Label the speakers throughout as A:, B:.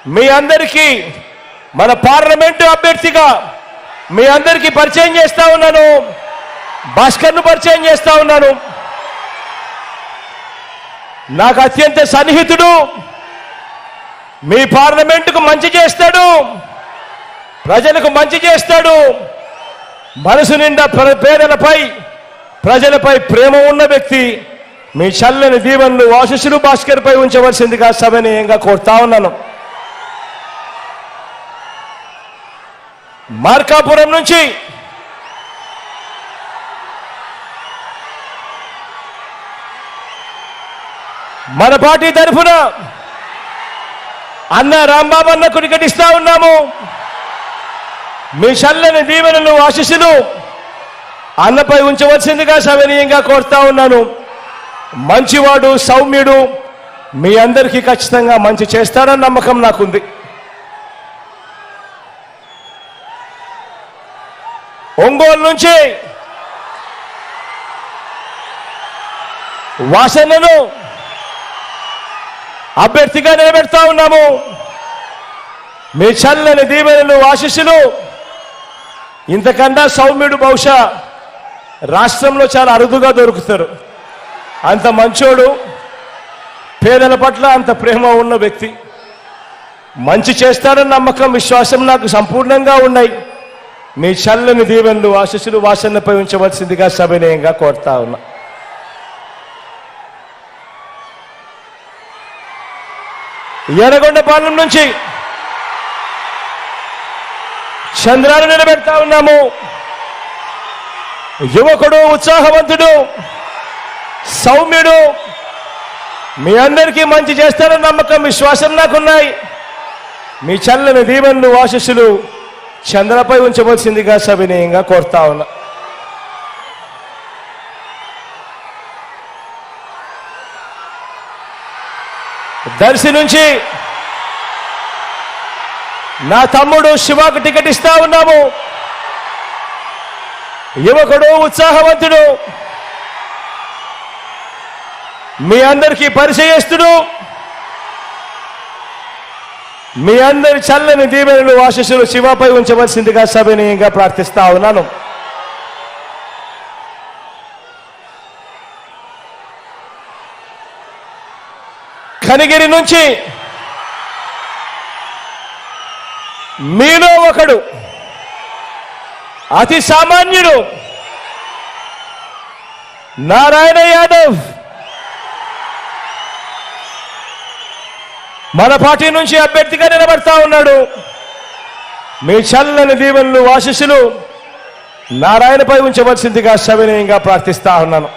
A: మీ అందరికీ మన పార్లమెంటు అభ్యర్థిగా మీ అందరికీ పరిచయం చేస్తా ఉన్నాను. భాస్కర్ను పరిచయం చేస్తా ఉన్నాను. నాకు అత్యంత సన్నిహితుడు, మీ పార్లమెంటుకు మంచి చేస్తాడు, ప్రజలకు మంచి చేస్తాడు, మనసు నిండా పేదలపై ప్రజలపై ప్రేమ ఉన్న వ్యక్తి. మీ చల్లని దీవెనలు ఆశీస్సులు భాస్కర్పై ఉంచవలసిందిగా సవినయంగా కోరుతా ఉన్నాను. మార్కాపురం నుంచి మన పార్టీ తరఫున అన్న రాంబాబు అన్నకు టికెట్ ఇస్తా ఉన్నాము. మీ చల్లని దీవెనలు ఆశీస్సులు అన్నపై ఉంచవలసిందిగా సవినయంగా కోరుతా ఉన్నాను. మంచివాడు, సౌమ్యుడు, మీ అందరికీ ఖచ్చితంగా మంచి చేస్తాడన్న నమ్మకం నాకుంది. ఒంగోలు నుంచి వాసన్నను అభ్యర్థిగా నిలబెడతా ఉన్నాము. మీ చల్లని దీవెనలు ఆశీస్సులు. ఇంతకన్నా సౌమ్యుడు బహుశా రాష్ట్రంలో చాలా అరుదుగా దొరుకుతారు. అంత మంచోడు, పేదల పట్ల అంత ప్రేమ ఉన్న వ్యక్తి. మంచి చేస్తాడన్న నమ్మకం, విశ్వాసం నాకు సంపూర్ణంగా ఉన్నాయి. మీ చల్లని దీవెనలు ఆశీస్సులు వాసన్నపై ఉంచవలసిందిగా సవినయంగా కోరుతా ఉన్నా. ఎర్రగొండపాలెం నుంచి చంద్రాన్ని నిలబెడతా ఉన్నాము. యువకుడు, ఉత్సాహవంతుడు, సౌమ్యుడు, మీ అందరికీ మంచి చేస్తారన్న నమ్మకం, విశ్వాసం నాకున్నాయి. మీ చల్లని దీవెనలు ఆశీస్సులు చంద్రపై ఉంచవలసిందిగా సవినయంగా కోరుతా ఉన్నా. దర్శి నుంచి నా తమ్ముడు శివకు టికెట్ ఇస్తా ఉన్నాము. యువకుడు, ఉత్సాహవంతుడు, మీ అందరికీ పరిచయస్తుడు, మీ అందరి చల్లని దీవెనలు ఆశీస్సులు శివపై ఉంచవలసిందిగా సవినయంగా ప్రార్థిస్తా ఉన్నాను. కనిగిరి నుంచి మీలో ఒకడు, అతి సామాన్యుడు, నారాయణ యాదవ్ మన పార్టీ నుంచి అభ్యర్థిగా నిలబడతా ఉన్నాడు. మీ చల్లని దీవెనలు ఆశీస్సులు నారాయణపై ఉంచవలసిందిగా సవినయంగా ప్రార్థిస్తా ఉన్నాను.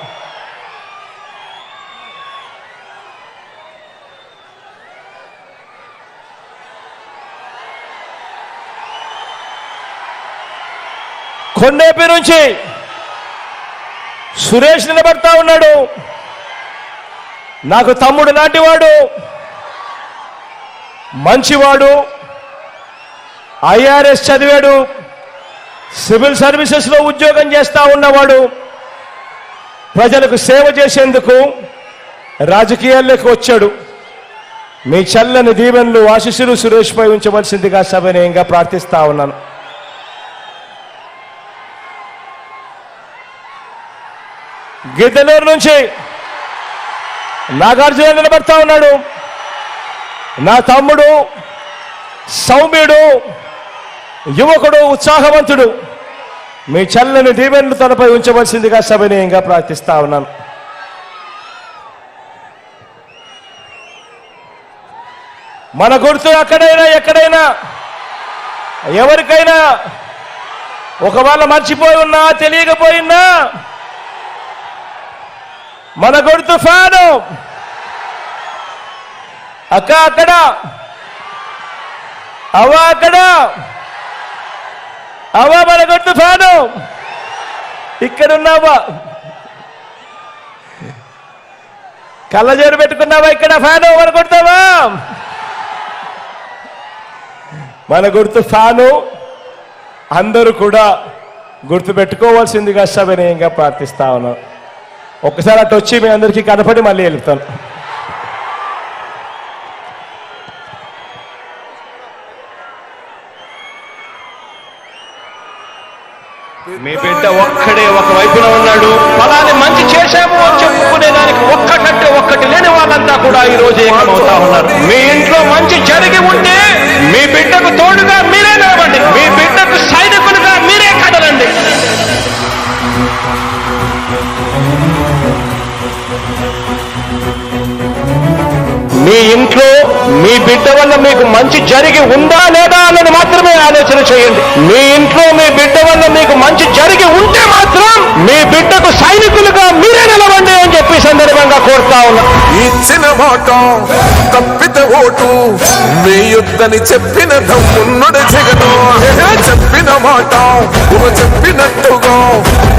A: కొండేపి నుంచి సురేష్ నిలబడతా ఉన్నాడు. నాకు తమ్ముడు లాంటివాడు, మంచివాడు, ఐఆర్ఎస్ చదివాడు, సివిల్ సర్వీసెస్లో ఉద్యోగం చేస్తా ఉన్నవాడు, ప్రజలకు సేవ చేసేందుకు రాజకీయాల్లోకి వచ్చాడు. మీ చల్లని దీవెనలు ఆశీస్సులు సురేష్పై ఉంచవలసిందిగా సవినయంగా ప్రార్థిస్తా ఉన్నాను. గిద్దలూరు నుంచి నాగార్జున నిలబడతా ఉన్నాడు. నా తమ్ముడు, సౌమ్యుడు, యువకుడు, ఉత్సాహవంతుడు, మీ చల్లని దీవెనలు తనపై ఉంచవలసిందిగా సవినయంగా ప్రార్థిస్తా ఉన్నాను. మన గుర్తు అక్కడైనా ఎక్కడైనా ఎవరికైనా ఒకవేళ మర్చిపోయి ఉన్నా, తెలియకపోయినా, మన గుర్తు ఫ్యాను. అక్క అక్కడ, అవ్వ అక్కడ, అవ్వ మన గుర్తు ఫ్యాను. ఇక్కడున్నావా? కళ్ళజోడు పెట్టుకున్నావా? ఇక్కడ ఫ్యాను మన కొడతావా? మన గుర్తు ఫ్యాను. అందరూ కూడా గుర్తు పెట్టుకోవాల్సిందిగా సవినయంగా ప్రార్థిస్తా ఉన్నాను. ఒక్కసారి అటు వచ్చి మీ అందరికీ కనపడి మళ్ళీ వెళ్తాను. మీ బిడ్డ ఒక్కడే ఒక వైపున ఉన్నాడు. ఫలాన్ని మంచి చేశాము అని చెప్పుకునే దానికి ఒక్కటంటే ఒక్కటి లేని వాళ్ళంతా కూడా ఈ రోజు ఏకమవుతా ఉన్నారు. మీ ఇంట్లో మంచి జరిగి ఉంటే మీ బిడ్డకు తోడుగా మీరే నిలబండి, మీ బిడ్డకు సైనికులుగా మీరే కదలండి. మీ ఇంట్లో మీ బిడ్డ వల్ల మీకు మంచి జరిగి ఉందా లేదా అన్నది మాత్రమే ఆలోచన చేయండి. మీ ఇంట్లో మీ బిడ్డ వల్ల మీకు మంచి జరిగి ఉంటే మాత్రం మీ బిడ్డకు సైనికులుగా మీరే నిలవండి అని చెప్పి సందర్భంగా కోరుతా ఉన్నా.
B: ఇచ్చిన మాట తప్పితే ఓటు మీ యుద్ధని చెప్పిన దమ్మున్నడు జగను. చెప్పిన మాట చెప్పినట్టుగా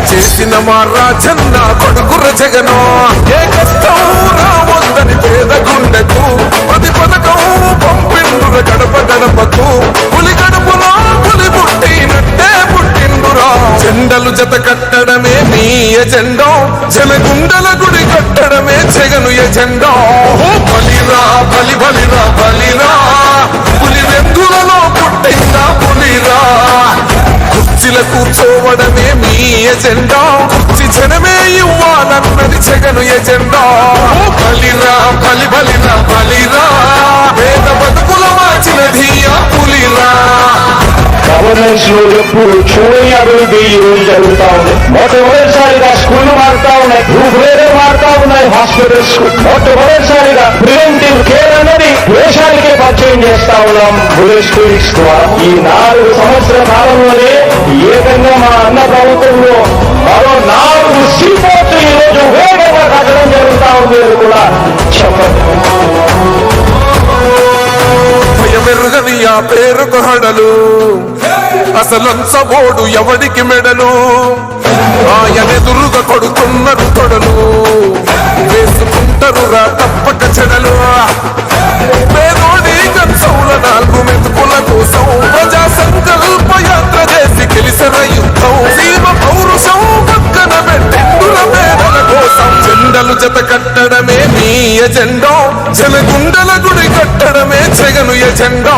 B: చేసిన మా రాజన్న కొడుకుర జగను. ఏ కష్టం రావద్దని పేద గుండెకు ప్రతి పథకం పంపిండుర గడప గడపకు. పులి గడపలో పులి పుట్టినట్టే పుట్టిండురా. జెండలు జత కట్టడమే మీ ఎజెండా, జనగుండల గుడి కట్టడమే జగను ఎజెండా. బలిరా బలి బలిరా బలిరా, పులి వెందులలో పుట్టిందా పులిరా. కుర్చీల కూర్చోవడమే మీ ఎజెండా, కుర్చీ జనమే ఇవ్వాలన్నది జగను ఎజెండా. బలిరా బలి బలిరా బలిరా, పేద బతుకుల మార్చినది ఆ పులిరా.
A: గవర్నెన్స్ లో ఎప్పుడు చూడని అభివృద్ధి ఈ రోజు జరుగుతా ఉంది. మొట్టమొదటిసారిగా స్కూళ్లు మారుతా ఉన్నాయి, రూపురేఖలు మారుతా ఉన్నాయి, హాస్పిటల్స్. మొట్టమొదటిసారిగా ప్రివెంటివ్ కేర్ అనేది దేశానికే పరిచయం చేస్తా ఉన్నాం విలేజ్ క్లినిక్స్ ద్వారా. ఈ 4 సంవత్సరాల కాలంలోనే ఏకంగా మా అన్న ప్రభుత్వంలో మరో 4 సీపోర్ట్లు ఈ రోజు వేగంగా కట్టడం జరుగుతా ఉంది అని కూడా చెప్పండి.
B: భయమెరుగని ఆ పేరుకు హడలు, అసలంచబోడు ఎవడికి మెడలు. ఆయనెదురుగా కొడుతున్నారు కొడలు, వేసుకుంటారు రా తప్పక చెడలు. పేదోడి కన్సౌల 4 మెతుకుల కోసం ప్రజా సంకల్ప యాత్ర చేసి గెలిసిన యుద్ధం. సీమ పౌరుషం పక్కన పెట్టిండుల పేదల కోసం. జెండలు జత కట్టడమే మీ ఎజెండా, జనగుండల గుడి కట్టడమే జగను ఎజెండా.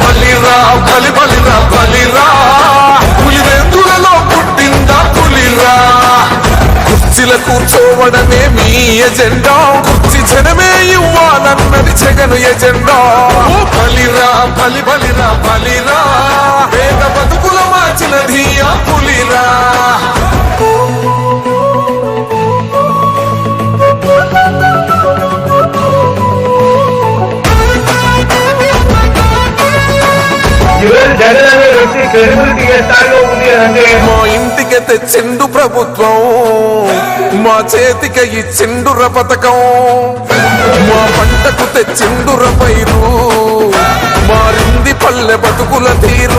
B: బలిరా బలి బలిరా బలిరా, పులి వెందులలో పుట్టిందా పులిరా. కుర్చీల కూర్చోవడమే మీ ఎజెండా, కుర్చీ జనమే ఇవ్వాలన్నది జగను ఎజెండా. బలిరా బలి బలిరా బలిరా, పేద బతుకుల మార్చినది ఆ పులిరా. మా ఇంటికి తెచ్చిండు ప్రభుత్వం, మా చేతికి ఇచ్చిండుర పథకం. మా పంటకు తెచ్చిండుర పైరు, మారింది పల్లె బతుకుల తీరు.